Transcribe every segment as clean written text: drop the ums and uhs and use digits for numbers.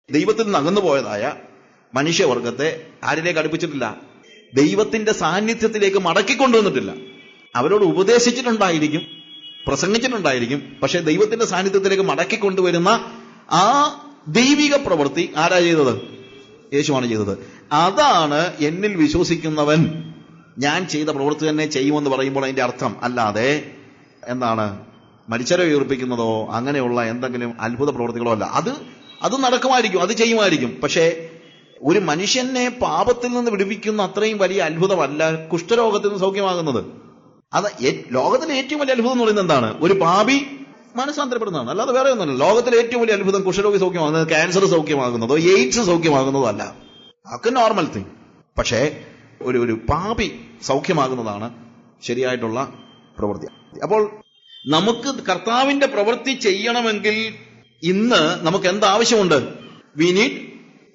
ദൈവത്തിൽ നിന്ന് അകന്നു പോയതായ മനുഷ്യവർഗത്തെ ആരിലേക്ക് അടുപ്പിച്ചിട്ടില്ല? ദൈവത്തിന്റെ സാന്നിധ്യത്തിലേക്ക് മടക്കിക്കൊണ്ടുവന്നിട്ടില്ല. അവരോട് ഉപദേശിച്ചിട്ടുണ്ടായിരിക്കും, പ്രസംഗിച്ചിട്ടുണ്ടായിരിക്കും, പക്ഷെ ദൈവത്തിന്റെ സാന്നിധ്യത്തിലേക്ക് മടക്കിക്കൊണ്ടുവരുന്ന ആ ദൈവിക പ്രവൃത്തി ആരാ ചെയ്തത്? യേശുവാണ് ചെയ്തത്. അതാണ് എന്നിൽ വിശ്വസിക്കുന്നവൻ ഞാൻ ചെയ്ത പ്രവൃത്തി തന്നെ ചെയ്യുമെന്ന് പറയുമ്പോൾ അതിന്റെ അർത്ഥം. അല്ലാതെ എന്താണ്, മരിച്ചവരെ ഉയർപ്പിക്കുന്നതോ അങ്ങനെയുള്ള എന്തെങ്കിലും അത്ഭുത പ്രവൃത്തികളോ അല്ല. അത് നടക്കുമായിരിക്കും, അത് ചെയ്യുമായിരിക്കും. പക്ഷേ ഒരു മനുഷ്യനെ പാപത്തിൽ നിന്ന് വിടുവിക്കുന്ന അത്രയും വലിയ അത്ഭുതമല്ല കുഷ്ഠരോഗത്തിൽ നിന്ന് സൗഖ്യമാകുന്നത്. അത് ലോകത്തിലെ ഏറ്റവും വലിയ അത്ഭുതം എന്ന് പറയുന്നത് എന്താണ്? ഒരു പാപി മനസ്സാന്തരപ്പെടുന്നതാണ്, അല്ലാതെ വേറെ ഒന്നുമല്ല. ലോകത്തിലെ ഏറ്റവും വലിയ അത്ഭുതം കുഷ്ഠരോഗി സൗഖ്യമാകുന്നത്, ക്യാൻസർ സൗഖ്യമാകുന്നതോ എയ്ഡ്സ് സൗഖ്യമാകുന്നതോ അല്ല. അതൊക്കെ നോർമൽ തിങ്. പക്ഷേ ഒരു പാപി സൗഖ്യമാകുന്നതാണ് ശരിയായിട്ടുള്ള പ്രവൃത്തി. അപ്പോൾ നമുക്ക് കർത്താവിന്റെ പ്രവൃത്തി ചെയ്യണമെങ്കിൽ ഇന്ന് നമുക്ക് എന്താവശ്യമുണ്ട്? We need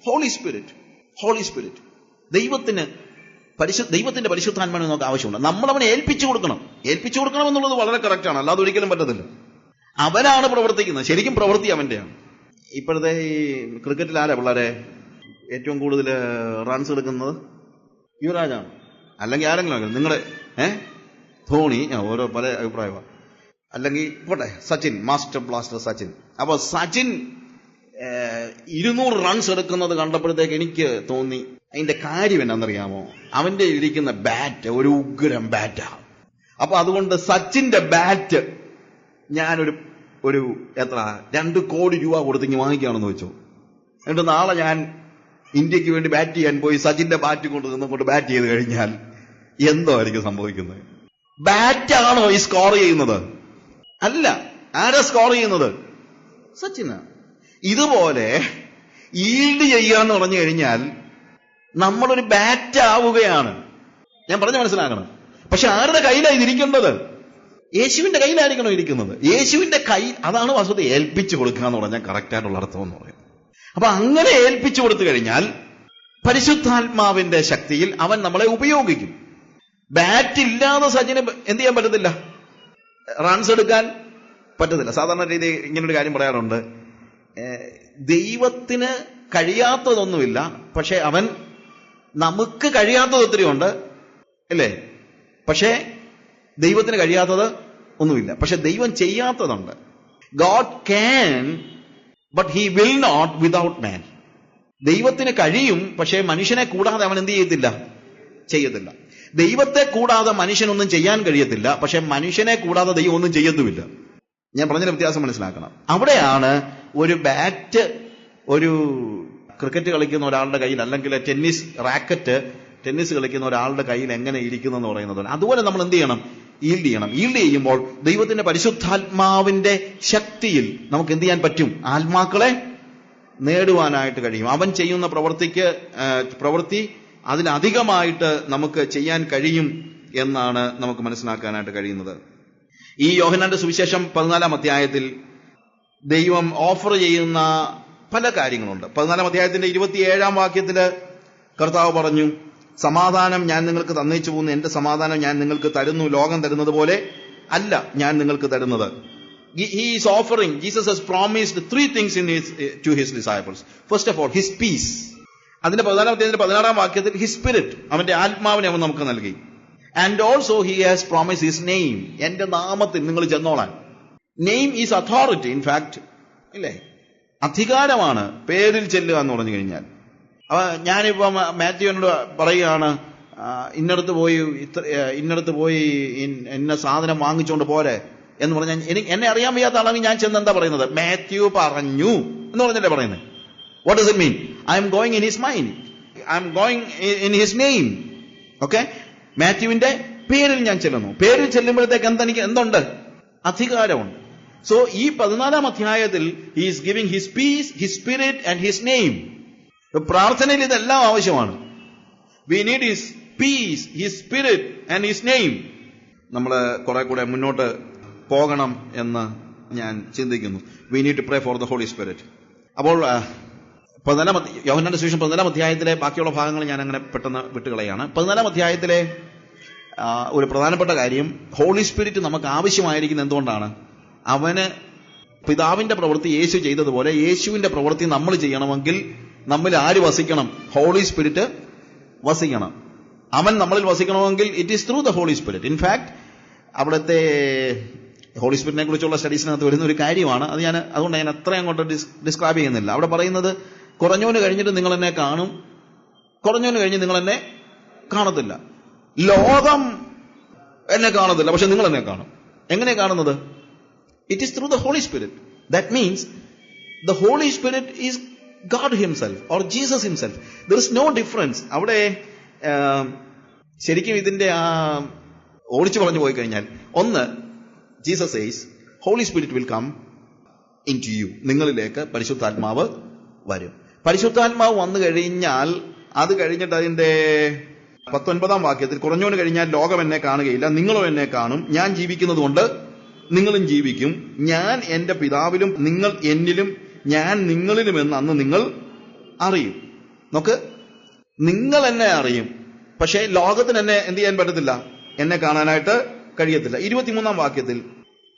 holy spirit. Holy spirit, ദൈവത്തിന്റെ പരിശുദ്ധാത്മാവിനെ നമുക്ക് ആവശ്യമുണ്ട്. നമ്മളവനെ ഏൽപ്പിച്ചു കൊടുക്കണം. ഏൽപ്പിച്ചു കൊടുക്കണം എന്നുള്ളത് വളരെ കറക്റ്റാണ്, അല്ലാതെ ഒരിക്കലും പറ്റത്തില്ല. അവനാണ് പ്രവർത്തിക്കുന്നത്. ശരിക്കും പ്രവൃത്തി അവന്റെയാണ്. ഇപ്പോഴത്തെ ഈ ക്രിക്കറ്റിൽ ആരാ പിള്ളേരെ ഏറ്റവും കൂടുതൽ റൺസ് എടുക്കുന്നത്? യുവരാജാണ്, അല്ലെങ്കിൽ ആരെങ്കിലും നിങ്ങളുടെ ധോണി, ഓരോ പല അഭിപ്രായമാണ്. അല്ലെങ്കിൽ പോട്ടെ, സച്ചിൻ, മാസ്റ്റർ ബ്ലാസ്റ്റർ സച്ചിൻ. അപ്പൊ സച്ചിൻ 200 റൺസ് എടുക്കുന്നത് കണ്ടപ്പോഴത്തേക്ക് എനിക്ക് തോന്നി, അതിന്റെ കാര്യം എന്നാണെന്നറിയാമോ? അവന്റെ ഇരിക്കുന്ന ബാറ്റ് ഒരു ഉഗ്രം ബാറ്റാണ്. അപ്പൊ അതുകൊണ്ട് സച്ചിന്റെ ബാറ്റ് ഞാനൊരു 2 കോടി രൂപ കൊടുത്തിങ്ങ് വാങ്ങിക്കുകയാണെന്ന് വെച്ചു. എന്നിട്ട് നാളെ ഞാൻ ഇന്ത്യക്ക് വേണ്ടി ബാറ്റ് ചെയ്യാൻ പോയി സച്ചിന്റെ ബാറ്റ് കൊണ്ട് ബാറ്റ് ചെയ്ത് കഴിഞ്ഞാൽ എന്തോ ആയിരിക്കും സംഭവിക്കുന്നത്? ബാറ്റാണോ ഈ സ്കോർ ചെയ്യുന്നത്? അല്ല. ആരാ സ്കോർ ചെയ്യുന്നത്? സച്ചിന്. ഇതുപോലെ ഈൽഡ് ചെയ്യാന്ന് പറഞ്ഞു കഴിഞ്ഞാൽ നമ്മളൊരു ബാറ്റ് ആവുകയാണ്. ഞാൻ പറഞ്ഞ മനസ്സിലാക്കണം. പക്ഷെ ആരുടെ കയ്യിലാണ് ഇതിരിക്കേണ്ടത്? യേശുവിന്റെ കയ്യിലായിരിക്കണോ ഇരിക്കുന്നത്? യേശുവിന്റെ കയ്യിൽ. അതാണ് വസ്തുത. ഏൽപ്പിച്ചു കൊടുക്കുക എന്ന് പറഞ്ഞാൽ കറക്റ്റായിട്ടുള്ള അർത്ഥം എന്ന് പറയും. അപ്പൊ അങ്ങനെ ഏൽപ്പിച്ചു കൊടുത്തു കഴിഞ്ഞാൽ പരിശുദ്ധാത്മാവിന്റെ ശക്തിയിൽ അവൻ നമ്മളെ ഉപയോഗിക്കും. ബാറ്റ് ഇല്ലാതെ സച്ചിന് എന്ത് ചെയ്യാൻ പറ്റത്തില്ല? റൺസ് എടുക്കാൻ പറ്റത്തില്ല. സാധാരണ രീതി ഇങ്ങനൊരു കാര്യം പറയാറുണ്ട്, ദൈവത്തിന് കഴിയാത്തതൊന്നുമില്ല, പക്ഷെ അവൻ നമുക്ക് കഴിയാത്തത് ഒത്തിരി ഉണ്ട്, അല്ലേ? പക്ഷേ ദൈവത്തിന് കഴിയാത്തത് ഒന്നുമില്ല. പക്ഷെ ദൈവം ചെയ്യാത്തതുണ്ട്. God can but he will not without man. ദൈവത്തിന് കഴിയും, പക്ഷേ മനുഷ്യനെ കൂടാതെ അവൻ എന്ത് ചെയ്യത്തില്ല. ദൈവത്തെ കൂടാതെ മനുഷ്യനൊന്നും ചെയ്യാൻ കഴിയത്തില്ല, പക്ഷെ മനുഷ്യനെ കൂടാതെ ദൈവം ഒന്നും ചെയ്യത്തുമില്ല. ഞാൻ പറഞ്ഞതിന്റെ വ്യത്യാസം മനസ്സിലാക്കണം. അവിടെയാണ് ഒരു ബാറ്റ് ഒരു ക്രിക്കറ്റ് കളിക്കുന്ന ഒരാളുടെ കയ്യിൽ, അല്ലെങ്കിൽ ടെന്നീസ് കളിക്കുന്ന ഒരാളുടെ കയ്യിൽ എങ്ങനെ ഇരിക്കുന്നെന്ന് പറയുന്നത്. അതുപോലെ നമ്മൾ എന്ത് ചെയ്യണം? ഈൽഡ് ചെയ്യണം. ഈൽഡ് ചെയ്യുമ്പോൾ ദൈവത്തിന്റെ പരിശുദ്ധാത്മാവിന്റെ ശക്തിയിൽ നമുക്ക് എന്ത് ചെയ്യാൻ പറ്റും? ആത്മാക്കളെ നേടുവാനായിട്ട് കഴിയും. അവൻ ചെയ്യുന്ന പ്രവൃത്തി അതിലധികമായിട്ട് നമുക്ക് ചെയ്യാൻ കഴിയും എന്നാണ് നമുക്ക് മനസ്സിലാക്കാനായിട്ട് കഴിയുന്നത്. ഈ യോഹന്നാന്റെ സുവിശേഷം 14-ാം അധ്യായത്തിൽ ദൈവം ഓഫർ ചെയ്യുന്ന പല കാര്യങ്ങളുണ്ട്. 14-ാം അധ്യായത്തിന്റെ 27-ാം വാക്യത്തില് കർത്താവ് പറഞ്ഞു, സമാധാനം ഞാൻ നിങ്ങൾക്ക് തന്നേച്ചു പോകുന്നു, എന്റെ സമാധാനം ഞാൻ നിങ്ങൾക്ക് തരുന്നു, ലോകം തരുന്നത് പോലെ അല്ല ഞാൻ നിങ്ങൾക്ക് തരുന്നത്. He is offering, Jesus has promised 3 things to his disciples. First of all, his peace. അതിന്റെ 14-ാം അധ്യായത്തിന്റെ 16-ാം വാക്യത്തിൽ his spirit, അവന്റെ ആത്മാവിനെ അവൻ നമുക്ക് നൽകി. And also he has promised his name. എന്റെ നാമത്തിൽ നിങ്ങൾ ചെന്നോളാൻ. Name is authority. ഇൻഫാക്ട് ഇല്ലേ, അധികാരമാണ് പേരിൽ ചെല്ലുക എന്ന് പറഞ്ഞു കഴിഞ്ഞാൽ. ഞാനിപ്പോ മാത്യുവിനോട് പറയുകയാണ്, ഇന്നടത്ത് പോയി ഇന്ന സാധനം വാങ്ങിച്ചുകൊണ്ട് പോരെ എന്ന് പറഞ്ഞാൽ എന്നെ അറിയാൻ വയ്യാത്ത ആളാണെങ്കിൽ ഞാൻ ചെന്ന് എന്താ പറയുന്നത്? മാത്യു പറഞ്ഞു എന്ന് പറഞ്ഞല്ലേ പറയുന്നത്. What does it mean? I am going in his mind, I am going in his name. Okay, മാത്യുവിന്റെ പേരിൽ ഞാൻ ചെല്ലുന്നു. പേരിൽ ചെല്ലുമ്പോഴത്തേക്ക് എന്തുണ്ട്? അധികാരമുണ്ട്. സോ ഈ 14-ാം അധ്യായത്തിൽ he is giving his peace, his spirit and his name. പ്രാർത്ഥനയിൽ ഇതെല്ലാം ആവശ്യമാണ്. We need his peace, his spirit and his name. നമ്മൾ കുറെ കൂടെ മുന്നോട്ട് പോകണം എന്ന് ഞാൻ ചിന്തിക്കുന്നു. We need to pray for the holy spirit. അപ്പോൾ യോഹന്നാന്റെ സുവിശേഷം 14-ാം അധ്യായത്തിലെ ബാക്കിയുള്ള ഭാഗങ്ങൾ ഞാൻ അങ്ങനെ പെട്ടെന്ന് വിട്ടുകളയാണ്. 14-ാം അധ്യായത്തിലെ ഒരു പ്രധാനപ്പെട്ട കാര്യം, ഹോളി സ്പിരിറ്റ് നമുക്ക് ആവശ്യമായിരിക്കുന്നത് എന്തുകൊണ്ടാണ്? അവന് പിതാവിന്റെ പ്രവൃത്തി യേശു ചെയ്തതുപോലെ യേശുവിന്റെ പ്രവൃത്തി നമ്മൾ ചെയ്യണമെങ്കിൽ നമ്മിൽ ആര് വസിക്കണം? ഹോളി സ്പിരിറ്റ് വസിക്കണം. അവൻ നമ്മളിൽ വസിക്കണമെങ്കിൽ it is through the holy spirit. In fact അവിടുത്തെ ഹോളി സ്പിരിറ്റിനെ കുറിച്ചുള്ള സ്റ്റഡീസിനകത്ത് വരുന്ന ഒരു കാര്യമാണ്. അതുകൊണ്ട് ഞാൻ അത്രയും അങ്ങോട്ട് ഡിസ്ക്രൈബ് ചെയ്യുന്നില്ല. അവിടെ പറയുന്നത് കുറഞ്ഞവന് കഴിഞ്ഞിട്ട് നിങ്ങൾ എന്നെ കാണും, കുറഞ്ഞവന് കഴിഞ്ഞ് നിങ്ങൾ എന്നെ കാണത്തില്ല. ലോകം എന്നെ കാണത്തില്ല, പക്ഷെ നിങ്ങൾ എന്നെ കാണും. എങ്ങനെ കാണുന്നത്? It is through the holy spirit. That means the holy spirit is God himself or Jesus himself. There is no difference. അവിടെ ശരിക്കും ഇതിന്റെ ഓടിച്ചു പറഞ്ഞു പോയി കഴിഞ്ഞാൽ, ഒന്ന്, Jesus says holy spirit will come into you. നിങ്ങളിലേക്ക് പരിശുദ്ധാത്മാവ് വരും. പരിശുദ്ധാത്മാവ് വന്നു കഴിഞ്ഞാൽ അത് കഴിഞ്ഞിട്ട് അതിന്റെ 19-ാം വാക്യത്തിൽ കുറഞ്ഞോന് കഴിഞ്ഞാൽ ലോകം എന്നെ കാണുകയില്ല, നിങ്ങളും എന്നെ കാണും. ഞാൻ ജീവിക്കുന്നത് കൊണ്ട് നിങ്ങളും ജീവിക്കും. ഞാൻ എന്റെ പിതാവിലും നിങ്ങൾ എന്നിലും ഞാൻ നിങ്ങളിലുമെന്ന് അന്ന് നിങ്ങൾ അറിയും. നോക്ക്, നിങ്ങൾ എന്നെ അറിയും, പക്ഷേ ലോകത്തിന് എന്നെ എന്ത് ചെയ്യാൻ പറ്റത്തില്ല, എന്നെ കാണാനായിട്ട് കഴിയത്തില്ല. 23-ാം വാക്യത്തിൽ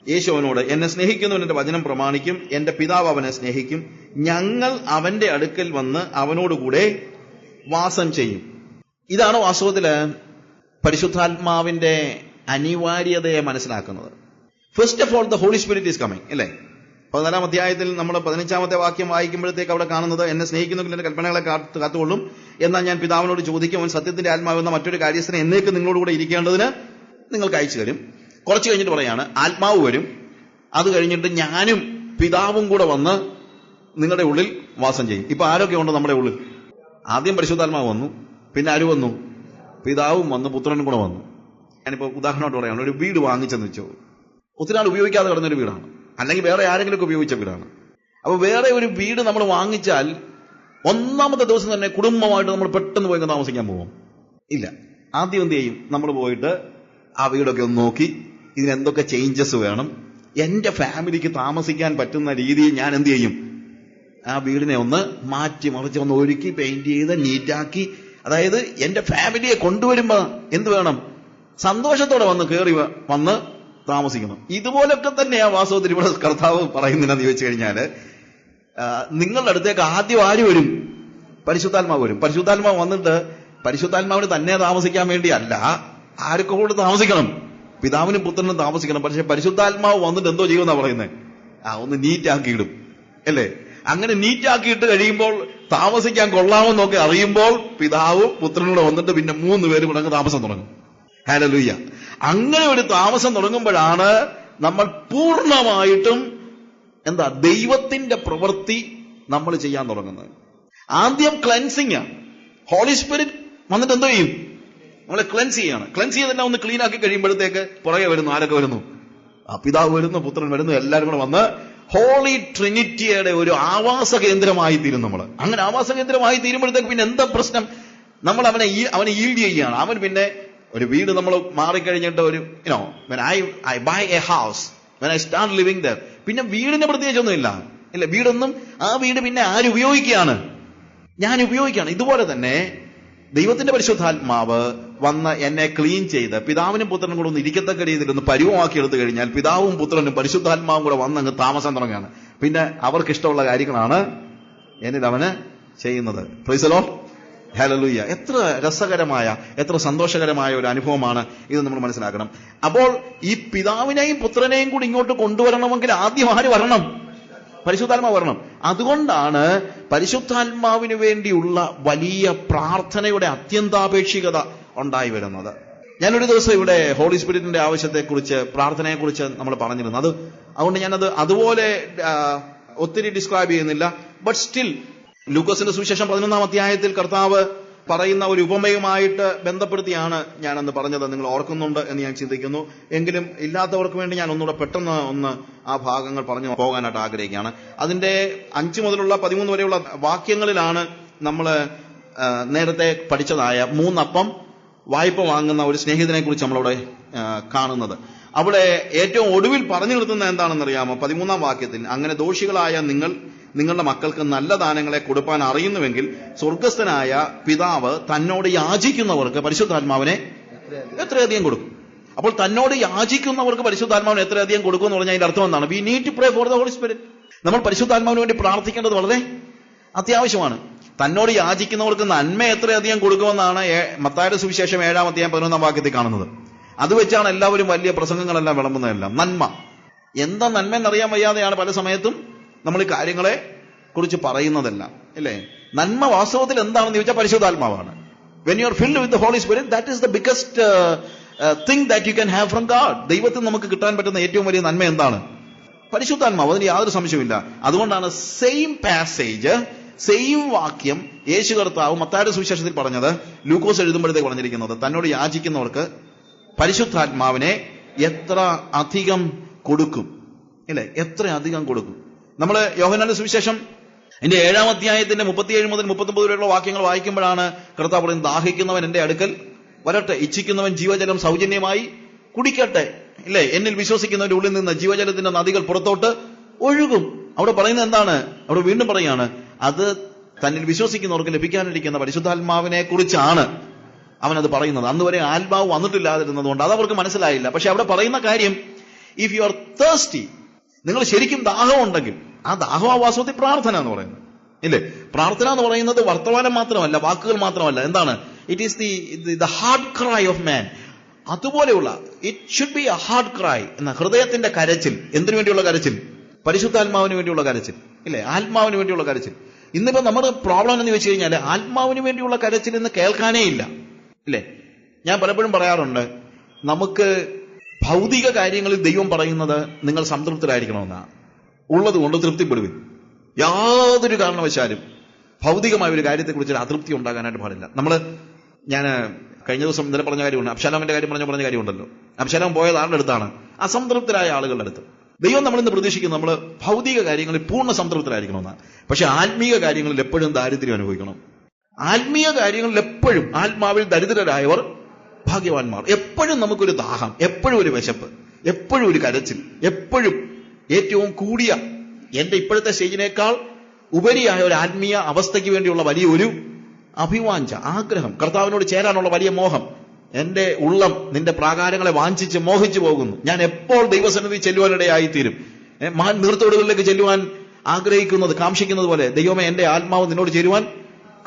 യേശു അവനോട്, എന്നെ സ്നേഹിക്കുന്നവൻ എന്റെ വചനം പ്രമാണിക്കും, എന്റെ പിതാവ് അവനെ സ്നേഹിക്കും, ഞങ്ങൾ അവന്റെ അടുക്കൽ വന്ന് അവനോടുകൂടെ വാസം ചെയ്യും. ഇതാണ് വാസ്തവത്തില് പരിശുദ്ധാത്മാവിന്റെ അനിവാര്യതയെ മനസ്സിലാക്കുന്നത്. First of all the holy spirit is coming, അല്ലേ? 14-ാം അധ്യായത്തിൽ നമ്മൾ 15-ാമത്തെ വാക്യം വായിക്കുമ്പോഴത്തേക്ക് അവിടെ കാണുന്നത്, എന്നെ സ്നേഹിക്കുന്നവൻ എന്റെ കൽപ്പനകളെ കാത്തുകൊള്ളും, എന്നാൽ ഞാൻ പിതാവിനോട് ചോദിക്കും, അവൻ സത്യത്തിന്റെ ആത്മാവെന്ന മറ്റൊരു കാര്യസ്ഥനെ എന്നേക്ക് നിങ്ങളോടുകൂടെ ഇരിക്കേണ്ടതിന് നിങ്ങൾക്ക് അയച്ചു തരും. കുറച്ച് കഴിഞ്ഞിട്ട് പറയാണ്, ആത്മാവ് വരും, അത് കഴിഞ്ഞിട്ട് ഞാനും പിതാവും കൂടെ വന്ന് നിങ്ങളുടെ ഉള്ളിൽ വാസം ചെയ്യും. ഇപ്പൊ ആരൊക്കെ ഉണ്ട് നമ്മുടെ ഉള്ളിൽ? ആദ്യം പരിശുദ്ധാത്മാവ് വന്നു, പിന്നെ ആര് വന്നു? പിതാവും വന്നു, പുത്രനും കൂടെ വന്നു. ഞാനിപ്പോ ഉദാഹരണമായിട്ട് പറയാണ്, ഒരു വീട് വാങ്ങിച്ചെന്ന് വെച്ചോ, ഒത്തിരി നാൾ ഉപയോഗിക്കാതെ കിടന്നൊരു വീടാണ്, അല്ലെങ്കിൽ വേറെ ആരെങ്കിലുമൊക്കെ ഉപയോഗിച്ച വീടാണ്. അപ്പൊ വേറെ ഒരു വീട് നമ്മൾ വാങ്ങിച്ചാൽ 1-ാമത്തെ ദിവസം തന്നെ കുടുംബമായിട്ട് നമ്മൾ പെട്ടെന്ന് പോയി താമസിക്കാൻ പോകും? ഇല്ല. ആദ്യം എന്ത് ചെയ്യും? നമ്മൾ പോയിട്ട് ആ വീടൊക്കെ ഒന്ന് നോക്കി, ഇതിനെന്തൊക്കെ ചേഞ്ചസ് വേണം, എന്റെ ഫാമിലിക്ക് താമസിക്കാൻ പറ്റുന്ന രീതിയിൽ ഞാൻ എന്ത് ചെയ്യും? ആ വീടിനെ ഒന്ന് മാറ്റി മറിച്ച് ഒന്ന് ഒരുക്കി പെയിന്റ് ചെയ്ത് നീറ്റാക്കി, അതായത് എന്റെ ഫാമിലിയെ കൊണ്ടുവരുമ്പോ എന്ത് വേണം? സന്തോഷത്തോടെ വന്ന് കയറി വന്ന് താമസിക്കണം. ഇതുപോലൊക്കെ തന്നെയാ വാസ്തവത്തിൽ ഇവിടെ കർത്താവ് പറയുന്നതെന്ന് ചോദിച്ചു കഴിഞ്ഞാല്, നിങ്ങളുടെ അടുത്തേക്ക് ആദ്യം ആര് വരും? പരിശുദ്ധാത്മാവ് വരും. പരിശുദ്ധാത്മാവ് വന്നിട്ട് പരിശുദ്ധാത്മാവിന് തന്നെ താമസിക്കാൻ വേണ്ടിയല്ല, ആരൊക്കെ കൂടെ താമസിക്കണം? പിതാവിനും പുത്രനും താമസിക്കണം. പക്ഷെ പരിശുദ്ധാത്മാവ് വന്നിട്ട് എന്തോ ചെയ്യുമെന്നാ പറയുന്നത്? ഒന്ന് നീറ്റാക്കിയിടും, അല്ലേ? അങ്ങനെ നീറ്റാക്കിയിട്ട് കഴിയുമ്പോൾ താമസിക്കാൻ കൊള്ളാമെന്നൊക്കെ അറിയുമ്പോൾ പിതാവും പുത്രനും കൂടെ വന്നിട്ട് പിന്നെ 3 പേരും കൂടെ അങ്ങ് താമസം തുടങ്ങും. ഹല്ലേലൂയ. അങ്ങനെ ഒരു താമസം തുടങ്ങുമ്പോഴാണ് നമ്മൾ പൂർണ്ണമായിട്ടും ദൈവത്തിന്റെ പ്രവൃത്തി നമ്മൾ ചെയ്യാൻ തുടങ്ങുന്നത്. ആദ്യം ക്ലെൻസിങ്. ഹോളി സ്പിരിറ്റ് വന്നിട്ട് എന്തോ ചെയ്യും? നമ്മളെ ക്ലെൻസ് ചെയ്യാണ്. ക്ലെൻസ് ചെയ്തെല്ലാം ഒന്ന് ക്ലീൻ ആക്കി കഴിയുമ്പോഴത്തേക്ക് പുറകെ വരുന്നു. ആരൊക്കെ വരുന്നു? പിതാവ് വരുന്നു, പുത്രൻ വരുന്നു, എല്ലാവരും കൂടെ വന്ന് ഹോളി ട്രിനിറ്റിയുടെ ഒരു ആവാസ കേന്ദ്രമായി തീരും നമ്മൾ. അങ്ങനെ ആവാസ കേന്ദ്രമായി തീരുമ്പോഴത്തേക്ക് പിന്നെ എന്താ പ്രശ്നം? നമ്മൾ അവനെ ഈൽഡ് ചെയ്യുകയാണ്. അവൻ പിന്നെ ഒരു വീട് നമ്മൾ മാറിക്കഴിഞ്ഞിട്ട് ഒരു when I buy a house, when I start living there, പിന്നെ വീടിന് പ്രത്യേകിച്ചൊന്നും ഇല്ല. വീടൊന്നും, ആ വീട് പിന്നെ ആര് ഉപയോഗിക്കുകയാണ്? ഞാൻ ഉപയോഗിക്കുകയാണ്. ഇതുപോലെ തന്നെ ദൈവത്തിന്റെ പരിശുദ്ധാത്മാവ് വന്ന് എന്നെ ക്ലീൻ ചെയ്ത് പിതാവിനും പുത്രനും കൂടെ ഒന്ന് ഇരിക്കത്തക്ക രീതിയിൽ ഒന്ന് പരുവമാക്കി എടുത്തു കഴിഞ്ഞാൽ പിതാവും പുത്രനും പരിശുദ്ധാത്മാവും കൂടെ വന്ന് അങ്ങ് താമസം തുടങ്ങുകയാണ്. പിന്നെ അവർക്ക് ഇഷ്ടമുള്ള കാര്യങ്ങളാണ് എന്നിൽ അവന് ചെയ്യുന്നത്. Praise the Lord. ഹല്ലേലൂയ. എത്ര രസകരമായ, എത്ര സന്തോഷകരമായ ഒരു അനുഭവമാണ് ഇത് നമ്മൾ മനസ്സിലാക്കണം. അപ്പോൾ ഈ പിതാവിനെയും പുത്രനെയും കൂടി ഇങ്ങോട്ട് കൊണ്ടുവരണമെങ്കിൽ ആദ്യം ആര് വരണം? പരിശുദ്ധാത്മാവ് വരണം. അതുകൊണ്ടാണ് പരിശുദ്ധാത്മാവിന് വേണ്ടിയുള്ള വലിയ പ്രാർത്ഥനയുടെ അത്യന്താപേക്ഷികത ഉണ്ടായി വരുന്നത്. ഞാനൊരു ദിവസം ഇവിടെ ഹോളി സ്പിരിറ്റിന്റെ ആവശ്യത്തെക്കുറിച്ച്, പ്രാർത്ഥനയെക്കുറിച്ച് നമ്മൾ പറഞ്ഞിരുന്നു. അതുകൊണ്ട് ഞാനത് അതുപോലെ ഒത്തിരി ഡിസ്ക്രൈബ് ചെയ്യുന്നില്ല. ബട്ട് സ്റ്റിൽ ലൂക്കോസിന്റെ സുവിശേഷം 11-ാം അധ്യായത്തിൽ കർത്താവ് പറയുന്ന ഒരു ഉപമയുമായിട്ട് ബന്ധപ്പെടുത്തിയാണ് ഞാനന്ന് പറഞ്ഞത്. നിങ്ങൾ ഓർക്കുന്നുണ്ട് എന്ന് ഞാൻ ചിന്തിക്കുന്നു. എങ്കിലും ഇല്ലാത്തവർക്ക് വേണ്ടി ഞാൻ ഒന്നുകൂടെ പെട്ടെന്ന് ആ ഭാഗങ്ങൾ പറഞ്ഞു പോകാനായിട്ട് ആഗ്രഹിക്കുകയാണ്. അതിന്റെ 5 മുതലുള്ള 13 വരെയുള്ള വാക്യങ്ങളിലാണ് നമ്മൾ നേരത്തെ പഠിച്ചതായ 3 അപ്പം വായ്പ വാങ്ങുന്ന ഒരു സ്നേഹിതനെ കുറിച്ച് നമ്മളവിടെ കാണുന്നത്. അവിടെ ഏറ്റവും ഒടുവിൽ പറഞ്ഞു നിർത്തുന്ന എന്താണെന്നറിയാമോ? 13-ാം വാക്യത്തിൽ, അങ്ങനെ ദോഷികളായ നിങ്ങളുടെ മക്കൾക്ക് നല്ല ദാനങ്ങളെ കൊടുപ്പാൻ അറിയുന്നുവെങ്കിൽ സ്വർഗസ്ഥനായ പിതാവ് തന്നോട് യാചിക്കുന്നവർക്ക് പരിശുദ്ധാത്മാവിനെ എത്രയധികം കൊടുക്കും. അപ്പോൾ തന്നോട് യാചിക്കുന്നവർക്ക് പരിശുദ്ധാത്മാവിന് എത്രയധികം കൊടുക്കുമെന്ന് പറഞ്ഞാൽ അതിന്റെ അർത്ഥം എന്താണ്? We need to pray for the holy spirit. നമ്മൾ പരിശുദ്ധാത്മാവിന് വേണ്ടി പ്രാർത്ഥിക്കേണ്ടത് വളരെ അത്യാവശ്യമാണ്. തന്നോട് യാചിക്കുന്നവർക്ക് നന്മ എത്രയധികം കൊടുക്കുമെന്നാണ് മത്തായിയുടെ സുവിശേഷം 7-ാം അധ്യായം 11-ാം വാക്യത്തിൽ കാണുന്നത്. അത് വെച്ചാണ് എല്ലാവരും വലിയ പ്രസംഗങ്ങളെല്ലാം വിളമ്പുന്നതെല്ലാം. നന്മ എന്താ നന്മ എന്നറിയാൻ വയ്യാതെയാണ് പല സമയത്തും നമ്മൾ ഈ കാര്യങ്ങളെ കുറിച്ച് പറയുന്നതെല്ലാം, അല്ലേ? നന്മ വാസ്തവത്തിൽ എന്താണെന്ന് ചോദിച്ചാൽ പരിശുദ്ധാത്മാവാണ്. When you are filled with the Holy Spirit, that is the biggest thing that you can have from God. ദൈവത്തിൽ നമുക്ക് കിട്ടാൻ പറ്റുന്ന ഏറ്റവും വലിയ നന്മ എന്താണ്? പരിശുദ്ധാത്മാവ്. അതിന് യാതൊരു സംശയമില്ല. അതുകൊണ്ടാണ് സെയിം പാസേജ്, സെയിം വാക്യം യേശു കർത്താവ് മത്തായിയുടെ സുവിശേഷത്തിൽ പറഞ്ഞത് ലൂക്കോസ് എഴുതുമ്പോഴത്തേക്ക് പറഞ്ഞിരിക്കുന്നത് തന്നോട് യാചിക്കുന്നവർക്ക് പരിശുദ്ധാത്മാവിനെ എത്ര അധികം കൊടുക്കും, ഇല്ലേ? എത്ര അധികം കൊടുക്കും. നമ്മൾ യോഹന്നാന്റെ സുവിശേഷം എന്റെ 7-ാം അധ്യായത്തിന്റെ 37 മുതൽ 39 വരെയുള്ള വാക്യങ്ങൾ വായിക്കുമ്പോഴാണ് കർത്താവ് പറയുന്നത്, ദാഹിക്കുന്നവൻ എന്റെ അടുക്കൽ വരട്ടെ, ഇച്ഛിക്കുന്നവൻ ജീവജലം സൗജന്യമായി കുടിക്കട്ടെ, ഇല്ലേ? എന്നിൽ വിശ്വസിക്കുന്നവന്റെ ഉള്ളിൽ നിന്ന് ജീവജലത്തിന്റെ നദികൾ പുറത്തോട്ട് ഒഴുകും. അവിടെ പറയുന്നത് എന്താണ്? അവിടെ വീണ്ടും പറയാണ്, അത് തന്നിൽ വിശ്വസിക്കുന്നവർക്ക് ലഭിക്കാനിരിക്കുന്ന പരിശുദ്ധാത്മാവിനെ കുറിച്ചാണ് അവനത് പറയുന്നത്. അന്ന് വരെ ആത്മാവ് വന്നിട്ടില്ലാതിരുന്നതുകൊണ്ട് അത് അവർക്ക് മനസ്സിലായില്ല. പക്ഷെ അവിടെ പറയുന്ന കാര്യം, ഇഫ് യു ആർ തേഴ്സ്റ്റി, നിങ്ങൾ ശരിക്കും ദാഹമുണ്ടെങ്കിൽ, ആ ദാഹവാസത്തിൽ പ്രാർത്ഥന എന്ന് പറയുന്നത്, ഇല്ലേ? പ്രാർത്ഥന എന്ന് പറയുന്നത് വർത്തമാനം മാത്രമല്ല, വാക്കുകൾ മാത്രമല്ല. എന്താണ്? It is the heart cry of man. അതുപോലെയുള്ള it should be a heart cry എന്ന ഹൃദയത്തിന്റെ കരച്ചിൽ. എന്തിനു വേണ്ടിയുള്ള കരച്ചിൽ? പരിശുദ്ധാത്മാവിന് വേണ്ടിയുള്ള കരച്ചിൽ, ഇല്ലേ? ആത്മാവിന് വേണ്ടിയുള്ള കരച്ചിൽ. ഇന്നിപ്പോ നമ്മുടെ പ്രോബ്ലം എന്ന് വെച്ച് കഴിഞ്ഞാൽ ആത്മാവിന് വേണ്ടിയുള്ള കരച്ചിൽ ഇന്ന് കേൾക്കാനേ ഇല്ല, ഇല്ലേ? ഞാൻ പലപ്പോഴും പറയാറുണ്ട്, നമുക്ക് ഭൗതിക കാര്യങ്ങളിൽ ദൈവം പറയുന്നത് നിങ്ങൾ സംതൃപ്തരായിരിക്കണമെന്നാണ്. ഉള്ളത് കൊണ്ട് തൃപ്തിപ്പെടുവിൻ. യാതൊരു കാരണവശാലും ഭൗതികമായ ഒരു കാര്യത്തെക്കുറിച്ച് അതൃപ്തി ഉണ്ടാകാനായിട്ട് പാടില്ല. ഞാൻ കഴിഞ്ഞ ദിവസം ഇന്നലെ പറഞ്ഞ കാര്യമുണ്ട്, അബ്ശാലോമിന്റെ കാര്യം പറഞ്ഞ കാര്യമുണ്ടല്ലോ. അബ്ശാലോം പോയത് ആരുടെ അടുത്താണ്? അസംതൃപ്തരായ ആളുകളുടെ അടുത്ത്. ദൈവം നമ്മളിന്ന് പ്രതീക്ഷിക്കുന്നു നമ്മൾ ഭൗതിക കാര്യങ്ങളിൽ പൂർണ്ണ സംതൃപ്തരായിരിക്കണമെന്നാണ്. പക്ഷെ ആത്മീയ കാര്യങ്ങളിൽ എപ്പോഴും ദാരിദ്ര്യം അനുഭവിക്കണം. ആത്മീയ കാര്യങ്ങളിൽ എപ്പോഴും ആത്മാവിൽ ദരിദ്രരായവർ ഭാഗ്യവാന്മാർ. എപ്പോഴും നമുക്കൊരു ദാഹം, എപ്പോഴും ഒരു വിശപ്പ്, എപ്പോഴും ഒരു കരച്ചിൽ, എപ്പോഴും ഏറ്റവും കൂടിയ എന്റെ ഇപ്പോഴത്തെ സ്റ്റേജിനേക്കാൾ ഉപരിയായ ഒരു ആത്മീയ അവസ്ഥയ്ക്ക് വേണ്ടിയുള്ള വലിയ ഒരു അഭിവാഞ്ച, ആഗ്രഹം, കർത്താവിനോട് ചേരാനുള്ള വലിയ മോഹം. എന്റെ ഉള്ളം നിന്റെ പ്രാകാരങ്ങളെ വാഞ്ചിച്ച് മോഹിച്ചു പോകുന്നു. ഞാൻ എപ്പോൾ ദൈവസന്നിധി ചെല്ലുവാനിടയായിത്തീരും. നീർത്തോടുകളിലേക്ക് ചെല്ലുവാൻ ആഗ്രഹിക്കുന്നത്, കാംക്ഷിക്കുന്നത് പോലെ ദൈവമേ എന്റെ ആത്മാവ് നിന്നോട് ചേരുവാൻ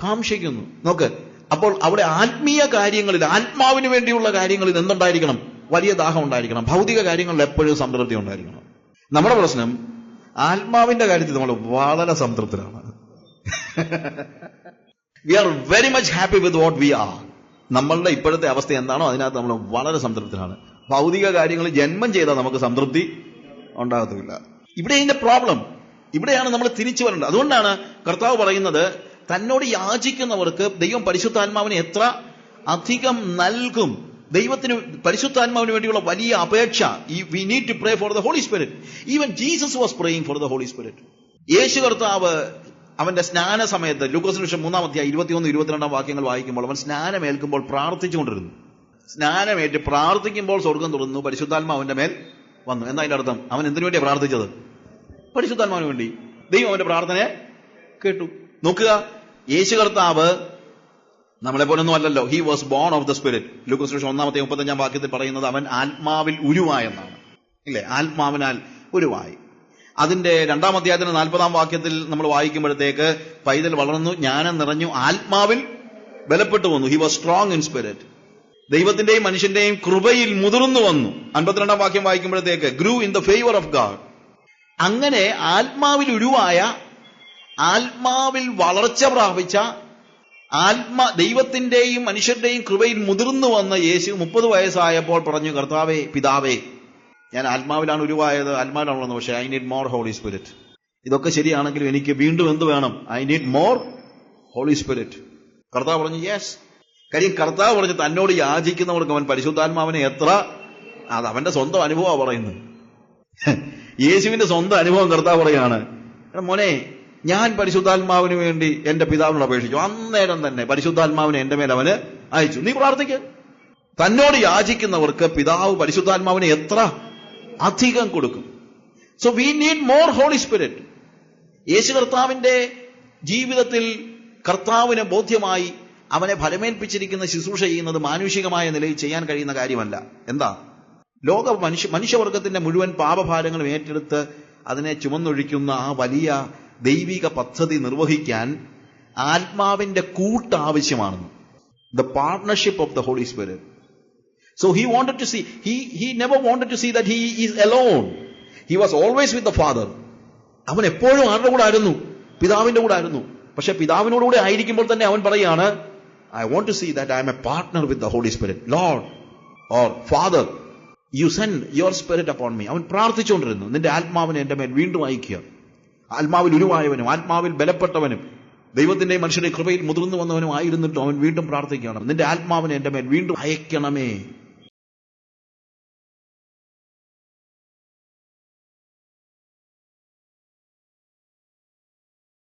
കാംക്ഷിക്കുന്നു. നോക്ക്, അപ്പോൾ അവിടെ ആത്മീയ കാര്യങ്ങളിൽ, ആത്മാവിന് വേണ്ടിയുള്ള കാര്യങ്ങളിൽ എന്തുണ്ടായിരിക്കണം? വലിയ ദാഹം ഉണ്ടായിരിക്കണം. ഭൗതിക കാര്യങ്ങളിൽ എപ്പോഴും സംതൃപ്തി ഉണ്ടായിരിക്കണം. നമ്മുടെ പ്രശ്നം ആത്മാവിന്റെ കാര്യത്തിൽ നമ്മൾ വളരെ സംതൃപ്തരാണ്. We are very much happy with what we are. നമ്മളുടെ ഇപ്പോഴത്തെ അവസ്ഥ എന്താണോ അതിനകത്ത് നമ്മൾ വളരെ സംതൃപ്തരാണ്. ഭൗതിക കാര്യങ്ങളിൽ ജന്മം ചെയ്താൽ നമുക്ക് സംതൃപ്തി ഉണ്ടാകത്തില്ല. ഇവിടെ ഇതിന്റെ പ്രോബ്ലം, ഇവിടെയാണ് നമ്മൾ തിരിച്ചു വരേണ്ടത്. അതുകൊണ്ടാണ് കർത്താവ് പറയുന്നത്, തന്നോട് യാചിക്കുന്നവർക്ക് ദൈവം പരിശുദ്ധാത്മാവിനെ എത്ര അധികം നൽകും. ദൈവത്തിന് പരിശുദ്ധാത്മാവിന് വേണ്ടിയുള്ള വലിയ അപേക്ഷ. We need to pray for the holy spirit. Even Jesus was praying for the holy spirit. Yeshu കർത്താവ് അവന്റെ സ്നാന സമയത്ത് ലൂക്കോസിന് ശേഷം 3-ാം അധ്യായം 21-22 വാക്യങ്ങൾ വായിക്കുമ്പോൾ അവൻ സ്നാനമേൽക്കുമ്പോൾ പ്രാർത്ഥിച്ചുകൊണ്ടിരുന്നു. സ്നാനമേറ്റ് പ്രാർത്ഥിക്കുമ്പോൾ സ്വർഗം തുറന്നു, പരിശുദ്ധാത്മാവിന്റെ മേൽ വന്നു. എന്താ അതിന്റെ അർത്ഥം? അവൻ എന്തിനു വേണ്ടിയാണ് പ്രാർത്ഥിച്ചത്? പരിശുദ്ധാത്മാവിന് വേണ്ടി. ദൈവം അവന്റെ പ്രാർത്ഥനയെ കേട്ടു. നോക്കുക, യേശു കർത്താവ് നമ്മളെ പോലൊന്നും അല്ലല്ലോ. He was born of the spirit. Lukose 1-ാം വാക്യത്തിൽ പറയുന്നത് അവൻ ആത്മാവിൽ ഉരുവായെന്നാണ്, ഇല്ലേ? ആത്മാവിനാൽ ഉരുവായി. അതിന്റെ 2-ാം അധ്യായത്തിന്റെ 40-ാം വാക്യത്തിൽ നമ്മൾ വായിക്കുമ്പോഴത്തേക്ക് പൈതൽ വളർന്നു, ജ്ഞാനം നിറഞ്ഞു, ആത്മാവിൽ ബലപ്പെട്ടു വന്നു. He was strong in spirit. ദൈവത്തിന്റെയും മനുഷ്യന്റെയും കൃപയിൽ മുതിർന്നു വന്നു. 52-ാം വാക്യം വായിക്കുമ്പോഴത്തേക്ക് grew in the favour of God. അങ്ങനെ ആത്മാവിൽ ഉരുവായ, ആത്മാവിൽ വളർച്ച പ്രാപിച്ച, ദൈവത്തിന്റെയും മനുഷ്യരുടെയും കൃപയിൽ മുതിർന്നു വന്ന യേശു 30 വയസ്സായപ്പോൾ പറഞ്ഞു, കർത്താവേ, പിതാവേ, ഞാൻ ആത്മാവിലാണ് ഉരുവായത്, ആത്മാവിലാണുള്ളത്, പക്ഷേ I need more holy spirit. ഇതൊക്കെ ശരിയാണെങ്കിലും എനിക്ക് വീണ്ടും എന്ത് വേണം? I need more holy spirit. കർത്താവ് പറഞ്ഞു യെസ്. കാര്യം കർത്താവ് പറഞ്ഞു തന്നോട് യാചിക്കുന്നവർക്ക് അവൻ പരിശുദ്ധാത്മാവിനെ എത്ര, അത് അവന്റെ സ്വന്തം അനുഭവമാണ് പറയുന്നത്. യേശുവിന്റെ സ്വന്തം അനുഭവം കർത്താവ് പറയാണ്, മോനെ, ഞാൻ പരിശുദ്ധാത്മാവിന് വേണ്ടി എന്റെ പിതാവിനോട് അപേക്ഷിച്ചു, അന്നേരം തന്നെ പരിശുദ്ധാത്മാവിനെ എന്റെ മേൽ അവന് അയച്ചു. നീ പ്രാർത്ഥിക്ക. തന്നോട് യാചിക്കുന്നവർക്ക് പിതാവ് പരിശുദ്ധാത്മാവിനെ എത്ര അധികം കൊടുക്കും. So we need more holy spirit. Yeshu കർത്താവിന്റെ ജീവിതത്തിൽ കർത്താവിന് ബോധ്യമായി അവനെ ഫലമേൽപ്പിച്ചിരിക്കുന്ന ശുശ്രൂഷ ചെയ്യുന്നത് മാനുഷികമായ നിലയിൽ ചെയ്യാൻ കഴിയുന്ന കാര്യമല്ല. എന്താ? മനുഷ്യവർഗത്തിന്റെ മുഴുവൻ പാപഭാരങ്ങളും ഏറ്റെടുത്ത് അതിനെ ചുമന്നൊഴിക്കുന്ന ആ വലിയ ദൈവിക പദ്ധതി നിർവഹിക്കാൻ ആത്മാവിന്റെ കൂട്ട് ആവശ്യമാണെന്ന്. The partnership of the holy spirit. So he wanted to see, he never wanted to see that he is alone. He was always with the Father. അവൻ എപ്പോഴും ആരുടെ കൂടെ ആയിരുന്നു? പിതാവിന്റെ കൂടെ ആയിരുന്നു. പക്ഷെ പിതാവിനോടുകൂടെ ആയിരിക്കുമ്പോൾ തന്നെ അവൻ പറയാണ്, I want to see that I am a partner with the Holy Spirit. Lord or Father, you send your spirit upon me. അവൻ പ്രാർത്ഥിച്ചുകൊണ്ടിരുന്നു, നിന്റെ ആത്മാവിനെ എന്റെ മേൽ വീണ്ടും അയക്കുക. ആത്മാവിൽ ഉരുവായവനും ആത്മാവിൽ ബലപ്പെട്ടവനും ദൈവത്തിന്റെ മനുഷ്യരുടെ കൃപയിൽ മുതിർന്നു വന്നവനും ആയിരുന്നിട്ടും അവൻ വീണ്ടും പ്രാർത്ഥിക്കണം, നിന്റെ ആത്മാവിനെ എന്റെ മേൽ വീണ്ടും അയക്കണമേ.